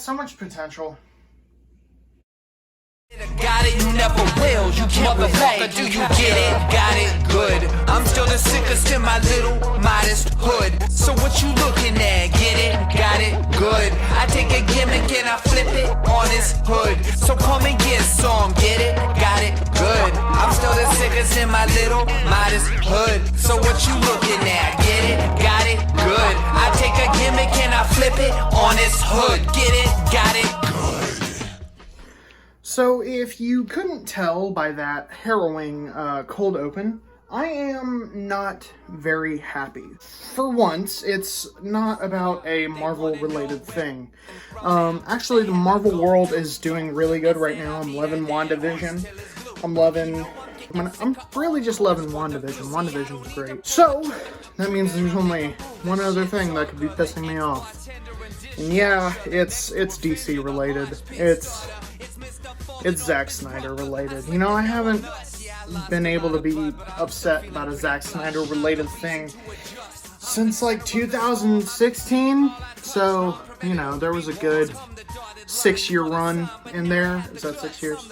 so much potential. Got it, you never will. You motherfucker, do you get it? Got it, good. I'm still the sickest in my little modest hood. So what you looking at? Get it? Got it, good. I take a gimmick and I flip it on his hood. So come and get some. Get it? Got it, good. I'm still the sickest in my little modest hood. So what you looking at? Get it? Got it, good. I take a gimmick and I flip it on his hood. Get it? Got it, good. So if you couldn't tell by that harrowing cold open, I am not very happy. For once, it's not about a Marvel-related thing. Actually, the Marvel world is doing really good right now. I'm loving WandaVision. I'm really just loving WandaVision. WandaVision's great. So, that means there's only one other thing that could be pissing me off. And yeah, it's DC related. It's Zack Snyder related. You know, I haven't been able to be upset about a Zack Snyder related thing since like 2016. So, you know, there was a good 6-year run in there. Is that 6 years?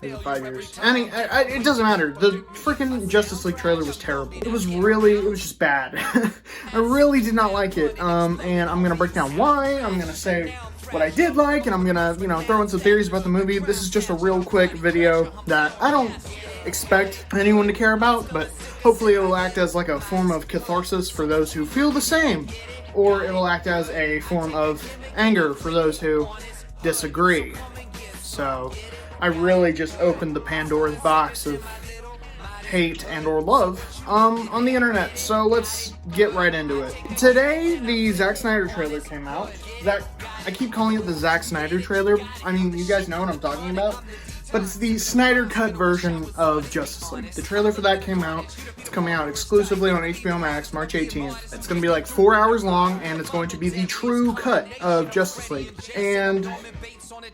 Is it 5 years? It doesn't matter. The freaking Justice League trailer was terrible. It was just bad. I really did not like it. And I'm gonna break down why. I'm gonna say what I did like, and I'm gonna, throw in some theories about the movie. This is just a real quick video that I don't expect anyone to care about, but hopefully it will act as like a form of catharsis for those who feel the same, or it will act as a form of anger for those who disagree. So, I really just opened the Pandora's box of hate and or love on the internet, so let's get right into it. Today, the Zack Snyder trailer came out. I keep calling it the Zack Snyder trailer. I mean, you guys know what I'm talking about. But it's the Snydercut version of Justice League. The trailer for that came out. It's coming out exclusively on HBO Max, March 18th. It's going to be like 4 hours long, and it's going to be the true cut of Justice League. And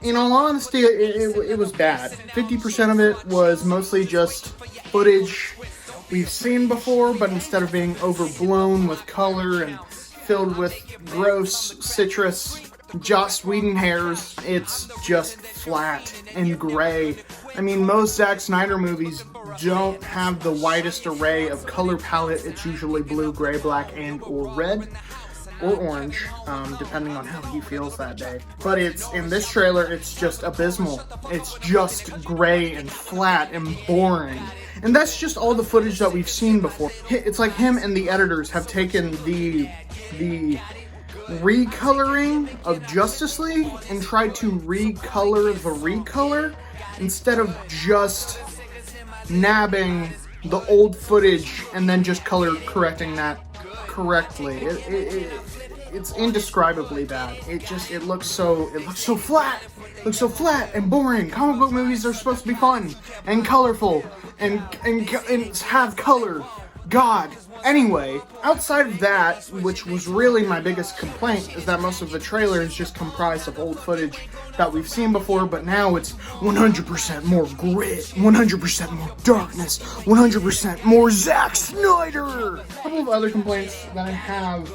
in all honesty, it was bad. 50% of it was mostly just footage we've seen before, but instead of being overblown with color and filled with gross citrus Joss Whedon hairs, it's just flat and gray. I mean, most Zack Snyder movies don't have the widest array of color palette. It's usually blue, gray, black, and or red. Or orange, depending on how he feels that day. But in this trailer, it's just abysmal. It's just gray and flat and boring. And that's just all the footage that we've seen before. It's like him and the editors have taken the recoloring of Justice League and tried to recolor the recolor instead of just nabbing the old footage and then just color correcting that correctly. It's indescribably bad. It looks so flat. It looks so flat and boring. Comic book movies are supposed to be fun and colorful and have color. God. Anyway, outside of that, which was really my biggest complaint, is that most of the trailer is just comprised of old footage that we've seen before, but now it's 100% more grit, 100% more darkness, 100% more Zack Snyder! A couple of other complaints that I have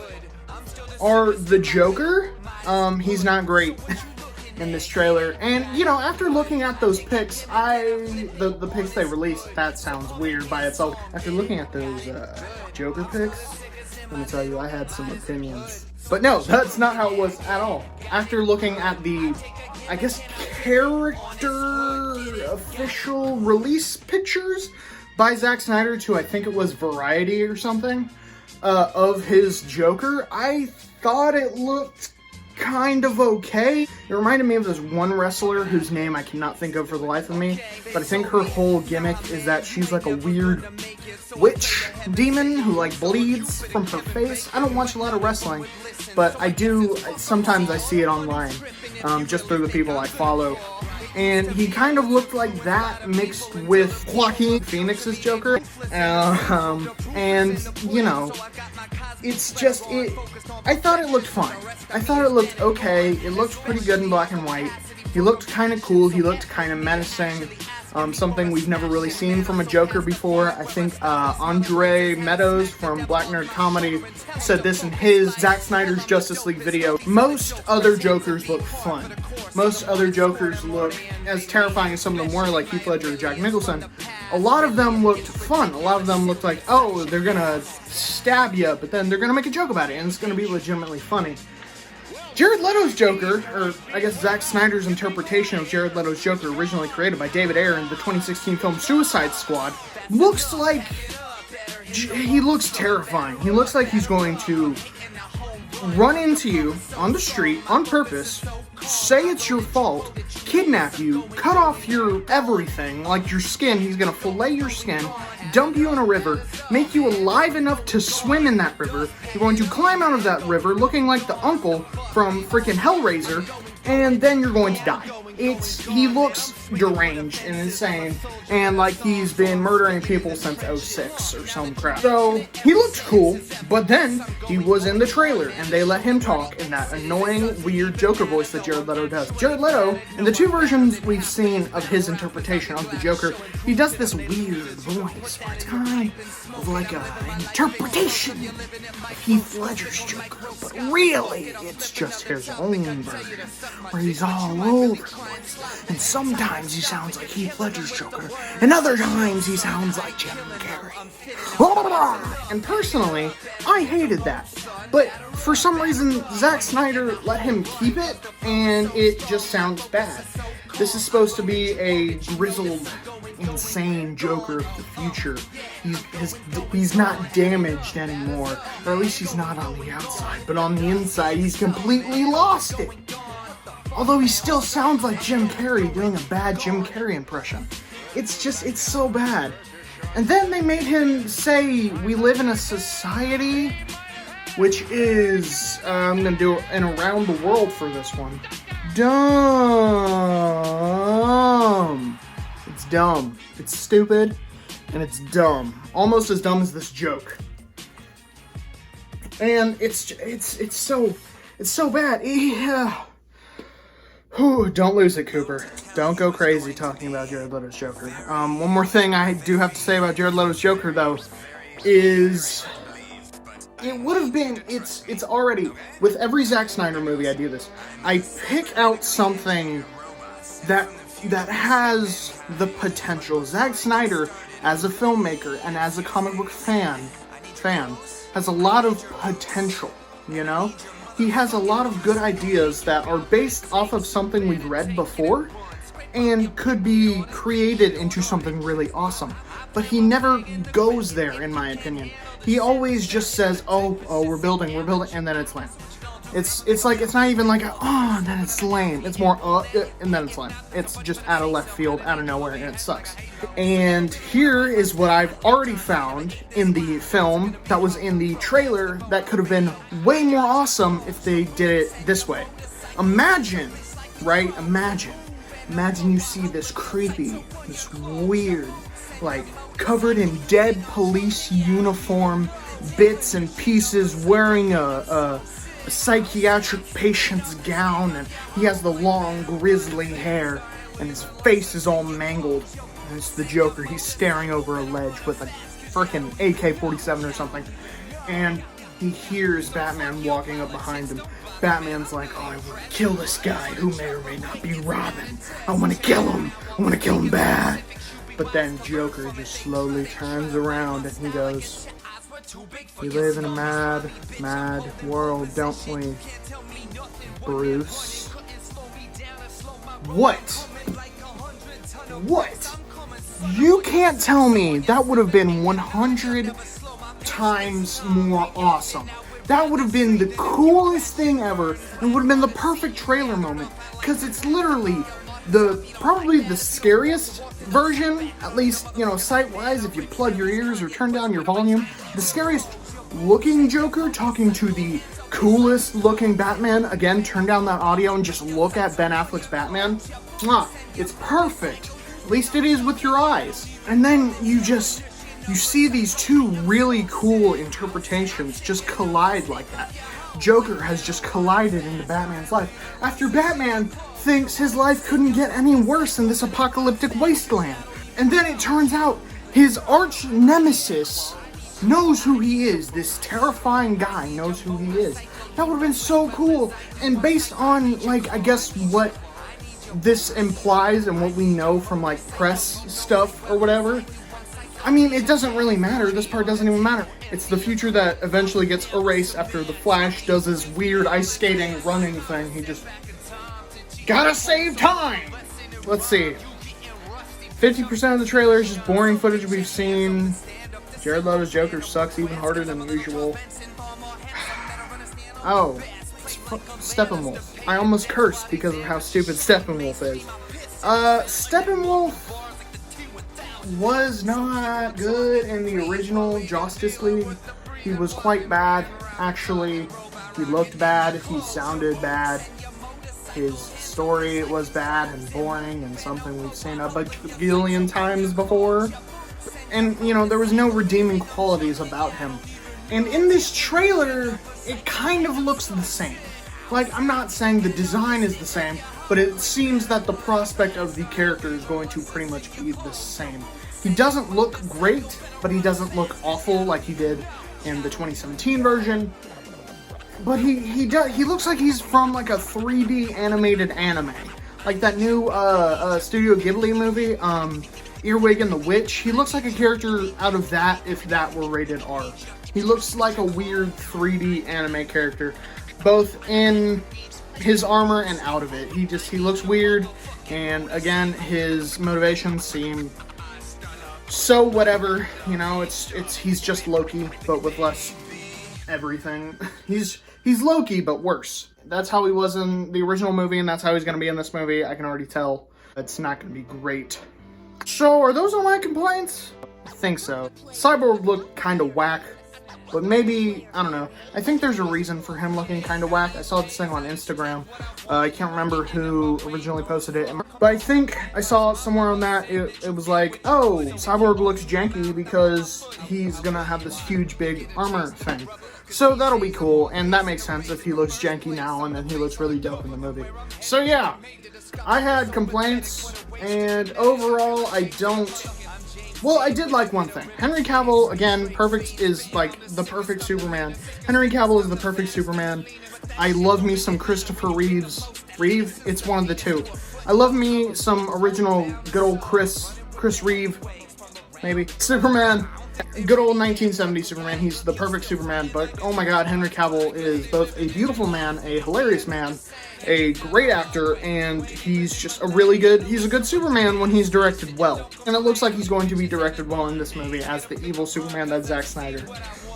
are the Joker. He's not great in this trailer. And, after looking at those pics, the pics they released, that sounds weird by itself. After looking at those Joker pics, let me tell you, I had some opinions. But no, that's not how it was at all. After looking at the, I guess, character official release pictures by Zack Snyder to, I think it was Variety or something, of his Joker, I thought it looked kind of okay. It reminded me of this one wrestler whose name I cannot think of for the life of me, but I think her whole gimmick is that she's like a weird witch demon who like bleeds from her face. I don't watch a lot of wrestling, but I do, sometimes I see it online, just through the people I follow. And he kind of looked like that mixed with Joaquin Phoenix's Joker. And, it's just, I thought it looked fine. I thought it looked okay. It looked pretty good in black and white. He looked kind of cool. He looked kind of menacing. Something we've never really seen from a Joker before. I think Andre Meadows from Black Nerd Comedy said this in his Zack Snyder's Justice League video. Most other Jokers look fun. Most other Jokers look as terrifying as some of them were, like Heath Ledger or Jack Nicholson. A lot of them looked fun. A lot of them looked like, oh, they're gonna stab you, but then they're gonna make a joke about it, and it's gonna be legitimately funny. Jared Leto's Joker, or I guess Zack Snyder's interpretation of Jared Leto's Joker, originally created by David Ayer in the 2016 film Suicide Squad, looks like... he looks terrifying. He looks like he's going to run into you on the street on purpose, say it's your fault, kidnap you, cut off your everything, like your skin. He's gonna fillet your skin, dump you in a river, make you alive enough to swim in that river. You're going to climb out of that river looking like the uncle from freaking Hellraiser, and then you're going to die. He looks deranged and insane, and like he's been murdering people since 06 or some crap. So, he looked cool, but then he was in the trailer, and they let him talk in that annoying, weird Joker voice that Jared Leto does. Jared Leto, in the two versions we've seen of his interpretation of the Joker, he does this weird voice, where it's kind of like an interpretation of Heath Ledger's Joker, but really, it's just his own version, where he's all over the place. And sometimes he sounds like Heath Ledger's Joker, and other times he sounds like Jim Carrey. And personally, I hated that. But for some reason, Zack Snyder let him keep it, and it just sounds bad. This is supposed to be a grizzled, insane Joker of the future. He's not damaged anymore, or at least he's not on the outside, but on the inside, he's completely lost it. Although he still sounds like Jim Carrey doing a bad Jim Carrey impression. It's so bad. And then they made him say, we live in a society, which is, I'm gonna do an around the world for this one. Dumb. It's dumb. It's stupid, and it's dumb. Almost as dumb as this joke. And it's so bad. Don't lose it, Cooper. Don't go crazy talking about Jared Leto's Joker. One more thing I do have to say about Jared Leto's Joker, though, is it would have been, it's already, with every Zack Snyder movie I do this, I pick out something that has the potential. Zack Snyder, as a filmmaker and as a comic book fan, has a lot of potential, you know? He has a lot of good ideas that are based off of something we've read before and could be created into something really awesome. But he never goes there, in my opinion. He always just says, oh, we're building, and then it's lame. It's like, it's not even like, and then it's lame. It's more, and then it's lame. It's just out of left field, out of nowhere, and it sucks. And here is what I've already found in the film that was in the trailer that could have been way more awesome if they did it this way. Imagine, right? Imagine you see this creepy, this weird, like, covered in dead police uniform, bits and pieces, wearing a psychiatric patient's gown, and he has the long grizzly hair, and his face is all mangled, and it's the Joker. He's staring over a ledge with a freaking AK-47 or something, and he hears Batman walking up behind him. Batman's like, oh, I want to kill this guy who may or may not be Robin. I want to kill him. I want to kill him bad. But then Joker just slowly turns around and he goes, we live in a mad, mad world, don't we, Bruce? What? You can't tell me that would have been 100 times more awesome. That would have been the coolest thing ever, and would have been the perfect trailer moment, because it's literally probably the scariest version, at least, you know, sight-wise, if you plug your ears or turn down your volume, the scariest looking Joker talking to the coolest looking Batman. Again, turn down that audio and just look at Ben Affleck's Batman. It's perfect. At least it is with your eyes. And then you see these two really cool interpretations just collide like that. Joker has just collided into Batman's life after Batman thinks his life couldn't get any worse in this apocalyptic wasteland. And then it turns out his arch nemesis knows who he is. This terrifying guy knows who he is. That would have been so cool. And based on, like, I guess what this implies and what we know from, like, press stuff or whatever, I mean, it doesn't really matter. This part doesn't even matter. It's the future that eventually gets erased after the Flash does his weird ice skating running thing. He just gotta save time. Let's see. 50% of the trailer is just boring footage we've seen. Jared Leto's Joker sucks even harder than usual. Oh, Steppenwolf. I almost cursed because of how stupid Steppenwolf is. Steppenwolf was not good in the original Justice League. He was quite bad, actually. He looked bad, he sounded bad. His story was bad and boring and something we've seen a bajillion times before. And, you know, there was no redeeming qualities about him. And in this trailer, it kind of looks the same. Like, I'm not saying the design is the same, but it seems that the prospect of the character is going to pretty much be the same. He doesn't look great, but he doesn't look awful like he did in the 2017 version. But he looks like he's from like a 3D animated anime. Like that new Studio Ghibli movie, Earwig and the Witch. He looks like a character out of that if that were rated R. He looks like a weird 3D anime character, both in his armor and out of it. He looks weird, and again, his motivations seem so whatever, you know. He's just Loki, but with less everything. He's Loki, but worse. That's how he was in the original movie, and that's how he's going to be in this movie. I can already tell it's not going to be great. So, are those all my complaints? I think so. Cyborg looked kind of whack, but maybe, I don't know. I think there's a reason for him looking kind of whack. I saw this thing on Instagram. I can't remember who originally posted it, but I think I saw somewhere on that it was like, oh, Cyborg looks janky because he's gonna have this huge big armor thing. So that'll be cool, and that makes sense if he looks janky now and then he looks really dope in the movie. So yeah, I had complaints, and overall I did like one thing. Henry Cavill, again, is like the perfect Superman. Henry Cavill is the perfect Superman. I love me some Christopher Reeves. It's one of the two. I love me some original good old Chris Reeve, maybe. Superman. Good old 1970s Superman. He's the perfect Superman, but oh my god, Henry Cavill is both a beautiful man, a hilarious man, a great actor, and he's just he's a good Superman when he's directed well. And it looks like he's going to be directed well in this movie as the evil Superman that Zack Snyder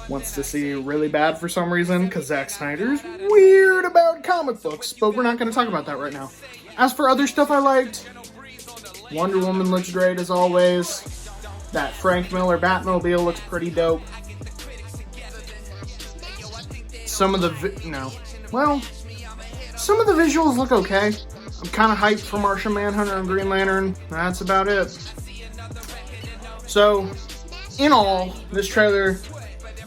wants to see really bad for some reason, because Zack Snyder's weird about comic books, but we're not going to talk about that right now. As for other stuff I liked, Wonder Woman looks great as always. That Frank Miller Batmobile looks pretty dope. Some of the visuals look okay. I'm kind of hyped for Martian Manhunter and Green Lantern. That's about it. So, in all, this trailer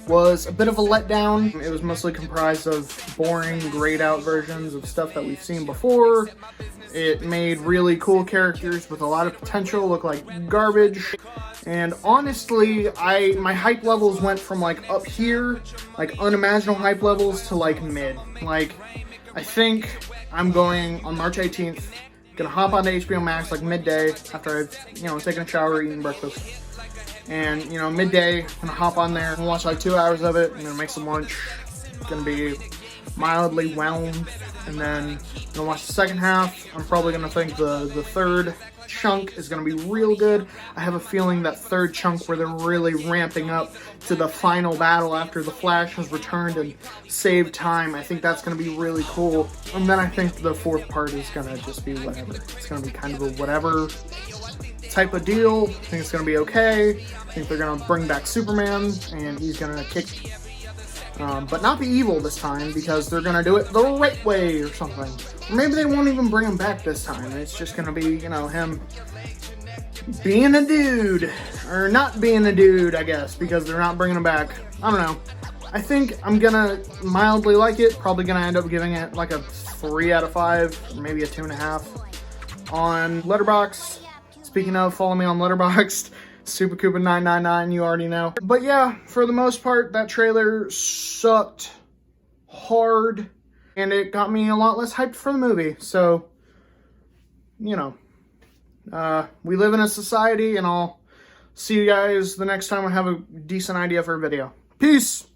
was a bit of a letdown. It was mostly comprised of boring, grayed out versions of stuff that we've seen before. It made really cool characters with a lot of potential look like garbage. And honestly, my hype levels went from like up here, like unimaginable hype levels, to like mid. Like, I think I'm going on March 18th, gonna hop on HBO Max like midday after I've, taken a shower, eaten breakfast. And, midday, gonna hop on there and watch like 2 hours of it. I'm gonna make some lunch. Gonna be mildly whelmed. And then I'm gonna watch the second half. I'm probably gonna think the third chunk is gonna be real good. I have a feeling that third chunk where they're really ramping up to the final battle after the Flash has returned and saved time, I think that's gonna be really cool. And then I think the fourth part is gonna just be whatever. It's gonna be kind of a whatever type of deal. I think it's gonna be okay. I think they're gonna bring back Superman and he's gonna kick, but not be evil this time, because they're gonna do it the right way or something. Or maybe they won't even bring him back this time. It's just gonna be, him being a dude, or not being a dude, I guess, because they're not bringing him back. I don't know. I think I'm gonna mildly like it. Probably gonna end up giving it like a 3 out of 5, or maybe a 2.5 on Letterboxd. It's Speaking of, follow me on Letterboxd, SuperCooper999, you already know. But yeah, for the most part, that trailer sucked hard, and it got me a lot less hyped for the movie. So, you know, we live in a society, and I'll see you guys the next time I have a decent idea for a video. Peace!